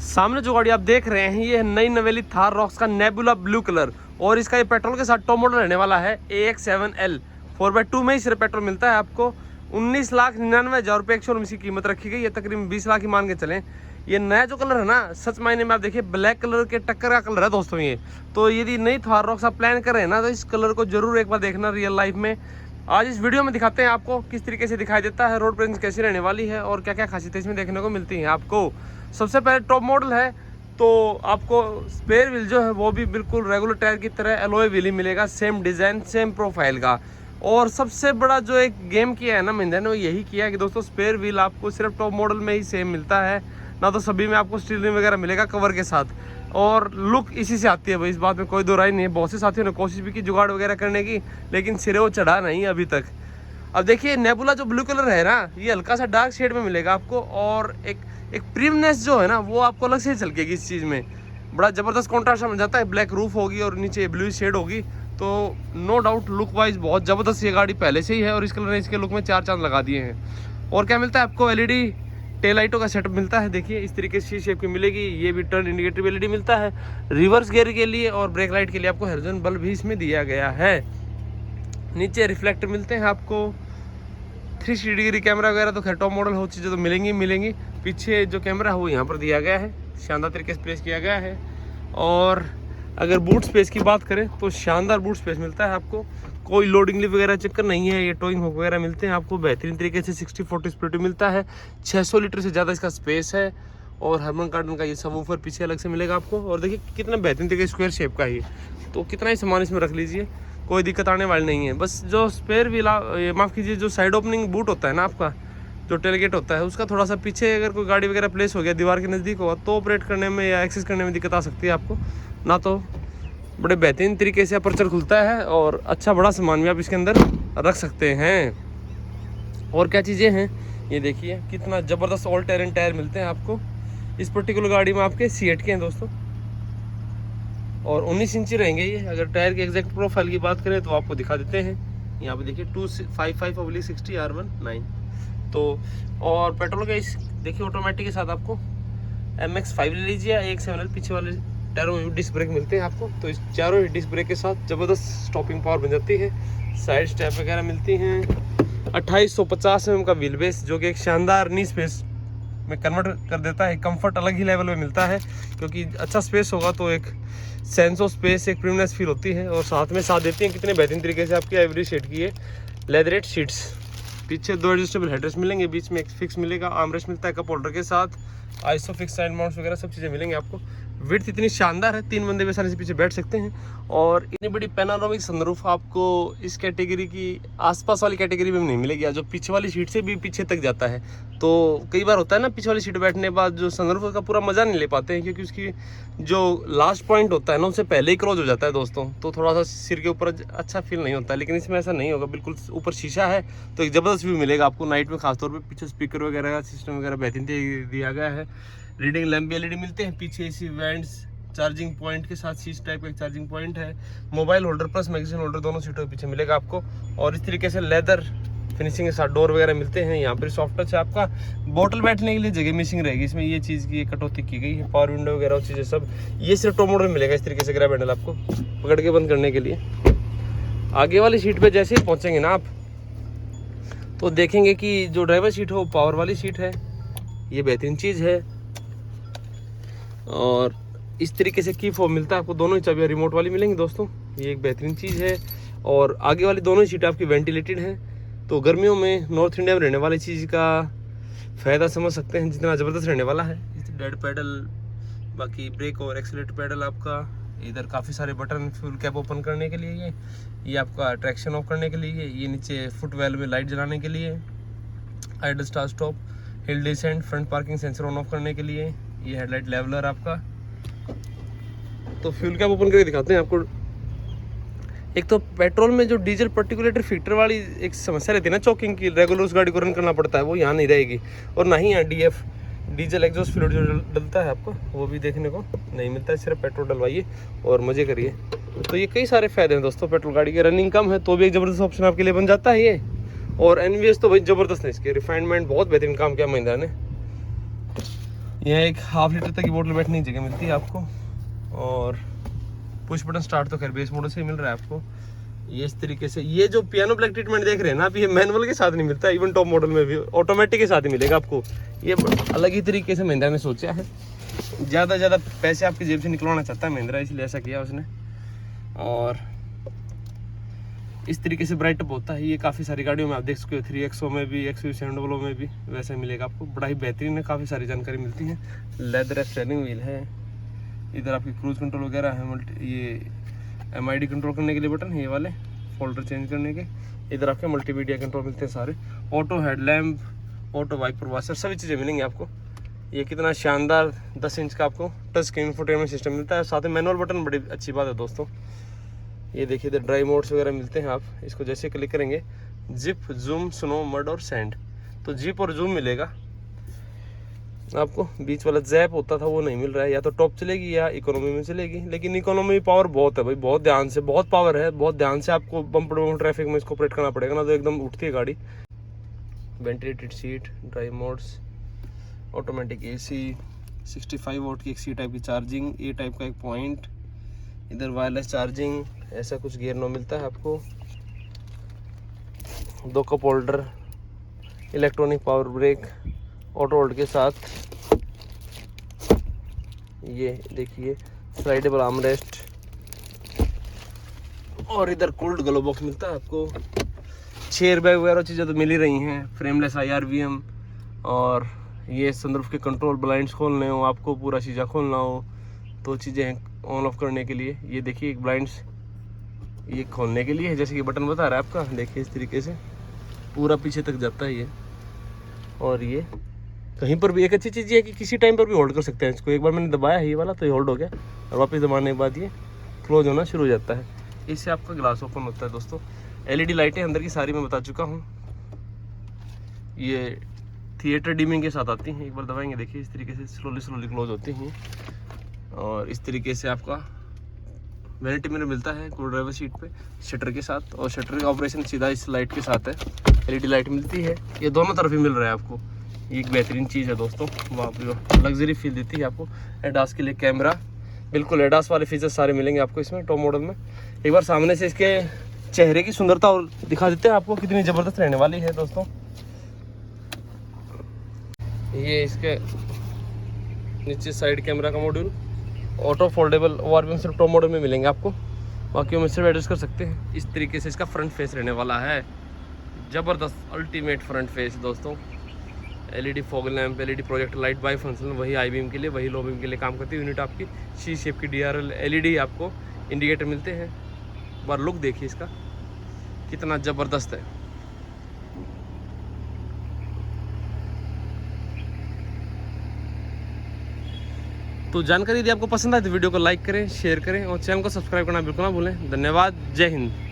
सामने जो गाड़ी आप देख रहे हैं ये नई नवेली थार रॉक्स का नेबुला ब्लू कलर, और इसका ये पेट्रोल के साथ टॉप मॉडल रहने वाला है AX7L। 4x2 में ही सिर्फ पेट्रोल मिलता है आपको। 19,99,000 रुपये एक शोरूम की कीमत रखी गई है, तकरीबन 20 लाख ही मान के चलें। ये नया जो कलर है ना, सच मायने में आप देखिए ब्लैक कलर के टक्कर का कलर है दोस्तों ये। तो यदि नई थार रॉक्स आप प्लान कर रहे हैं ना, तो इस कलर को जरूर एक बार देखना रियल लाइफ में। आज इस वीडियो में दिखाते हैं आपको किस तरीके से दिखाई देता है, रोड प्रेजेंस कैसी रहने वाली है और क्या क्या खासियतें इसमें देखने को मिलती हैं आपको। सबसे पहले टॉप मॉडल है तो आपको स्पेयर व्हील जो है वो भी बिल्कुल रेगुलर टायर की तरह एलॉय व्हील ही मिलेगा, सेम डिज़ाइन सेम प्रोफाइल का। और सबसे बड़ा जो एक गेम किया है ना महिंद्रा ने, वो यही किया है कि दोस्तों स्पेयर व्हील आपको सिर्फ टॉप मॉडल में ही सेम मिलता है, ना तो सभी में आपको स्टीयरिंग वगैरह मिलेगा कवर के साथ। और लुक इसी से आती है भाई, इस बात में कोई दो राय नहीं है। बहुत से साथियों ने कोशिश भी की जुगाड़ वगैरह करने की, लेकिन सिरे वो चढ़ा नहीं अभी तक। अब देखिए नेबुला जो ब्लू कलर है ना, ये हल्का सा डार्क शेड में मिलेगा आपको, और एक प्रीमियमनेस जो है ना वो आपको अलग से झलकेगी इस चीज़ में। बड़ा ज़बरदस्त कॉन्ट्रास्ट मिल जाता है, ब्लैक रूफ होगी और नीचे ब्लू शेड होगी, तो नो डाउट लुक वाइज बहुत ज़बरदस्त ये गाड़ी पहले से ही है। और इस कलर ने इसके लुक में 4 चांद लगा दिए हैं। और क्या मिलता है आपको, एलईडी टेल लाइटों का सेटअप मिलता है। देखिए इस तरीके से शेप की मिलेगी। ये भी टर्न इंडिकेटर एलईडी मिलता है रिवर्स गियर के लिए, और ब्रेक लाइट के लिए आपको हेलोजन बल्ब भी इसमें दिया गया है। नीचे रिफ्लेक्टर मिलते हैं आपको। 360 डिग्री कैमरा वगैरह तो खैर टॉप मॉडल हो चीज़ें तो मिलेंगी। पीछे जो कैमरा है वो यहाँ पर दिया गया है, शानदार तरीके से प्लेस किया गया है। और अगर बूट स्पेस की बात करें तो शानदार बूट स्पेस मिलता है आपको। कोई लोडिंग लिफ्ट वगैरह चक्कर नहीं है, ये टोइंग हुक वगैरह मिलते हैं आपको। बेहतरीन तरीके से 60-40 स्प्लिट मिलता है। 600 लीटर से ज़्यादा इसका स्पेस है। और हरमन कार्टन का ये सबवूफर पीछे अलग से मिलेगा आपको। और देखिए कितना बेहतरीन तरीके स्क्वायर शेप का ही, तो कितना ही सामान इसमें रख लीजिए, कोई दिक्कत आने वाली नहीं है। बस जो स्पेयर व्हील माफ़ कीजिए, जो साइड ओपनिंग बूट होता है ना आपका, जो टेलगेट होता है, उसका थोड़ा सा पीछे अगर कोई गाड़ी वगैरह प्लेस हो गया दीवार के नज़दीक होगा तो ऑपरेट करने में या एक्सेस करने में दिक्कत आ सकती है आपको। ना तो बड़े बेहतरीन तरीके से अपर्चर खुलता है और अच्छा बड़ा सामान भी आप इसके अंदर रख सकते हैं। और क्या चीज़ें हैं ये देखिए, कितना ज़बरदस्त ऑल टेरेन टायर मिलते हैं आपको। इस पर्टिकुलर गाड़ी में आपके C8 के हैं दोस्तों, और 19 इंची रहेंगे ये। अगर टायर के एग्जैक्ट प्रोफाइल की बात करें तो आपको दिखा देते हैं। यहाँ पे देखिए 255/60 R19 तो। और पेट्रोल का इस देखिए ऑटोमेटिक के साथ आपको MX-5 ले लीजिए, AX7L पीछे वाले टायरों में डिस्क ब्रेक मिलते हैं आपको। तो इस चारों डिस्क ब्रेक के साथ ज़बरदस्त स्टॉपिंग पावर बन जाती है। साइड स्टेप वगैरह मिलती हैं। 2850 mm का व्हील बेस, जो कि एक शानदार नी स्पेस में कन्वर्ट कर देता है। कंफर्ट अलग ही लेवल में मिलता है, क्योंकि अच्छा स्पेस होगा तो एक सेंस ऑफ स्पेस, एक प्रीमियमनेस फील होती है। और साथ में साथ देती हैं कितने बेहतरीन तरीके से आपकी एवरी शेड की है लेदरेट सीट्स। पीछे 2 एडजस्टेबल हेडरेस्ट मिलेंगे, बीच में एक फिक्स मिलेगा, आर्मरेस्ट मिलता है कप होल्डर के साथ, आइसोफिक्स साइड माउंट्स वगैरह सब चीज़ें मिलेंगी आपको। विड्थ इतनी शानदार है, 3 बंदे भी आसानी से पीछे बैठ सकते हैं। और इतनी बड़ी पैनोरामिक सनरूफ आपको इस कैटेगरी की आसपास वाली कैटेगरी में नहीं मिलेगी, जो पीछे वाली सीट से भी पीछे तक जाता है। तो कई बार होता है ना, पीछे वाली सीट बैठने के बाद जो सनरूफ का पूरा मज़ा नहीं ले पाते हैं, क्योंकि उसकी जो लास्ट पॉइंट होता है ना उससे पहले ही क्रॉस हो जाता है दोस्तों, तो थोड़ा सा सिर के ऊपर अच्छा फील नहीं होता है। लेकिन इसमें ऐसा नहीं होगा, बिल्कुल ऊपर शीशा है तो एक ज़बरदस्त व्यू मिलेगा आपको नाइट में, खासतौर पर पीछे स्पीकर वगैरह का सिस्टम वगैरह बेहतरीन दिया गया है। रीडिंग लैम्प भी एलईडी मिलते हैं। पीछे AC वेंट्स, चार्जिंग पॉइंट के साथ शीश टाइप का एक चार्जिंग पॉइंट है। Mobile holder plus magazine holder दोनों सीटों के पीछे मिलेगा आपको। और इस तरीके से लेदर फिनिशिंग के साथ डोर वगैरह मिलते हैं। यहाँ पर सॉफ्ट टच है आपका। बोतल बैठने के लिए जगह मिसिंग रहेगी इसमें, ये चीज़ की कटौती की गई है। पावर विंडो वगैरह और चीज़ें सब ये सिर्फ टॉप मॉडल में मिलेगा। इस तरीके से ग्रैब हैंडल आपको पकड़ के बंद करने के लिए। आगे वाली सीट पर जैसे ही पहुँचेंगे ना आप, तो देखेंगे कि जो ड्राइवर सीट है वो पावर वाली सीट है, ये बेहतरीन चीज़ है। और इस तरीके से की फोब मिलता है आपको। दोनों ही चाबियाँ रिमोट वाली मिलेंगी दोस्तों, ये एक बेहतरीन चीज़ है। और आगे वाली दोनों ही सीटें आपकी वेंटिलेटेड हैं, तो गर्मियों में नॉर्थ इंडिया में रहने वाली चीज़ का फ़ायदा समझ सकते हैं जितना ज़बरदस्त रहने वाला है। डेड पैडल, बाकी ब्रेक और एक्सीलरेटर पैडल आपका। इधर काफ़ी सारे बटन, फ्यूल कैप ओपन करने के लिए, ये आपका ट्रैक्शन ऑफ करने के लिए, ये नीचे फुट वेल में लाइट जलाने के लिए, idol start stop, hill descent, front parking sensor on off करने के लिए, ये हेडलाइट लेवलर आपका। तो फ्यूल कैप ओपन करके दिखाते हैं आपको। एक तो पेट्रोल में जो डीजल पर्टिकुलेटर फिल्टर वाली एक समस्या रहती है ना चॉकिंग की, रेगुलर उस गाड़ी को रन करना पड़ता है, वो यहाँ नहीं रहेगी। और ना ही यहाँ DF डीजल एग्जॉस्ट फ्लूइड जो डलता है आपको, वो भी देखने को नहीं मिलता है। सिर्फ पेट्रोल डलवाइए और मज़े करिए। तो ये कई सारे फ़ायदे हैं दोस्तों पेट्रोल गाड़ी के। रनिंग कम है तो भी एक ज़बरदस्त ऑप्शन आपके लिए बन जाता है ये। और NVS तो भाई ज़बरदस्त है, इसके रिफाइनमेंट बहुत बेहतरीन काम किया महिंद्रा ने। यह एक हाफ लीटर तक की बोतल बैठने की जगह मिलती है आपको। और पुश बटन स्टार्ट तो खैर बेस मॉडल से ही मिल रहा है आपको। ये इस तरीके से, ये जो पियानो ब्लैक ट्रीटमेंट देख रहे हैं ना आप, ये मैनुअल के साथ नहीं मिलता, इवन टॉप मॉडल में भी ऑटोमेटिक के साथ ही मिलेगा आपको। ये अलग ही तरीके से महिंद्रा ने सोचा है, ज़्यादा ज़्यादा पैसे आपकी जेब से निकलवाना चाहता है महिंद्रा, इसलिए ऐसा किया उसने। और इस तरीके से ब्राइट अप होता है ये काफ़ी सारी गाड़ियों में आप देख सकते हो, 3XO में भी, XUV700 में भी वैसे मिलेगा आपको। बड़ा ही बेहतरीन है, काफ़ी सारी जानकारी मिलती है। लेदर स्टीयरिंग व्हील है, इधर आपकी क्रूज कंट्रोल वगैरह है, ये MID कंट्रोल करने के लिए बटन, ये वाले फोल्डर चेंज करने के। इधर आपके मल्टीमीडिया कंट्रोल मिलते हैं सारे, auto headlamp, auto wiper washer, सभी चीज़ें मिलेंगी आपको। ये कितना शानदार 10 इंच का आपको टच स्क्रीन इंफोटेनमेंट सिस्टम मिलता है, साथ में मैनुअल बटन, बड़ी अच्छी बात है दोस्तों। ये देखिए इधर ड्राइव मोड्स वगैरह मिलते हैं, आप इसको जैसे क्लिक करेंगे, जिप, जूम, स्नो, मड और सैंड, तो जिप और जूम मिलेगा आपको। बीच वाला जैप होता था वो नहीं मिल रहा है, या तो टॉप चलेगी या इकोनॉमी में चलेगी, लेकिन इकोनॉमी पावर बहुत है भाई, बहुत ध्यान से, बहुत पावर है, बहुत ध्यान से आपको बम्पर ट्रैफिक में इसको ऑपरेट करना पड़ेगा ना, तो एकदम उठती है गाड़ी। Ventilated seat, drive modes, automatic AC, 65 volt की एक C टाइप की चार्जिंग, A टाइप का एक पॉइंट, इधर वायरलेस चार्जिंग, ऐसा कुछ गियर नो मिलता है आपको। 2 cup holder, electronic power brake, auto hold के साथ। ये देखिए स्लाइडेबल आर्मरेस्ट, और इधर कूल्ड ग्लो बॉक्स मिलता है आपको। चेयर बैग वगैरह चीज़ें तो मिल ही रही हैं, फ्रेमलेस IRVM, और ये सनरूफ के कंट्रोल, ब्लाइंड्स खोलने हो आपको, पूरा शीशा खोलना हो तो चीज़ें ऑन ऑफ करने के लिए। ये देखिए एक ब्लाइंड्स ये खोलने के लिए है, जैसे कि बटन बता रहा है आपका, देखिए इस तरीके से पूरा पीछे तक जाता है ये। और ये कहीं पर भी एक अच्छी चीज़ ये है कि किसी टाइम पर भी होल्ड कर सकते हैं इसको। एक बार मैंने दबाया है ये वाला तो ये होल्ड हो गया, और वापस दबाने के बाद ये क्लोज होना शुरू हो जाता है। इससे आपका ग्लास ओपन होता है दोस्तों। LED लाइटें अंदर की सारी मैं बता चुका हूँ, ये थिएटर डिमिंग के साथ आती हैं। एक बार दबाएंगे देखिए इस तरीके से स्लोली क्लोज होती हैं। और इस तरीके से आपका वैनिटी मिरर मिलता है को ड्राइवर सीट पे शटर के साथ, और शटर का ऑपरेशन सीधा इस लाइट के साथ है। LED लाइट मिलती है, ये दोनों तरफ ही मिल रहा है आपको। ये एक बेहतरीन चीज़ है दोस्तों, वहाँ पर लग्जरी फील देती है आपको। एडास के लिए कैमरा, बिल्कुल एडास वाले फीचर्स सारे मिलेंगे आपको इसमें टॉप मॉडल में। एक बार सामने से इसके चेहरे की सुंदरता और दिखा देते हैं आपको, कितनी ज़बरदस्त रहने वाली है दोस्तों। ये इसके नीचे साइड कैमरा का मॉड्यूल, ऑटो फोल्डेबल, ORVM सिर्फ टॉप मॉडल में मिलेंगे आपको, बाकी में सिर्फ एडजस्ट कर सकते हैं। इस तरीके से इसका फ्रंट फेस रहने वाला है, ज़बरदस्त अल्टीमेट फ्रंट फेस दोस्तों। LED fog lamp, LED project light by functional, वही हाई बीम के लिए, वही लो बीम के लिए काम करती है यूनिट आपकी। C शेप की DRL LED आपको इंडिकेटर मिलते हैं। बार लुक देखिए इसका कितना ज़बरदस्त है। तो जानकारी यदि आपको पसंद आए तो वीडियो को लाइक करें, शेयर करें, और चैनल को सब्सक्राइब करना बिल्कुल ना भूलें। धन्यवाद, जय हिंद।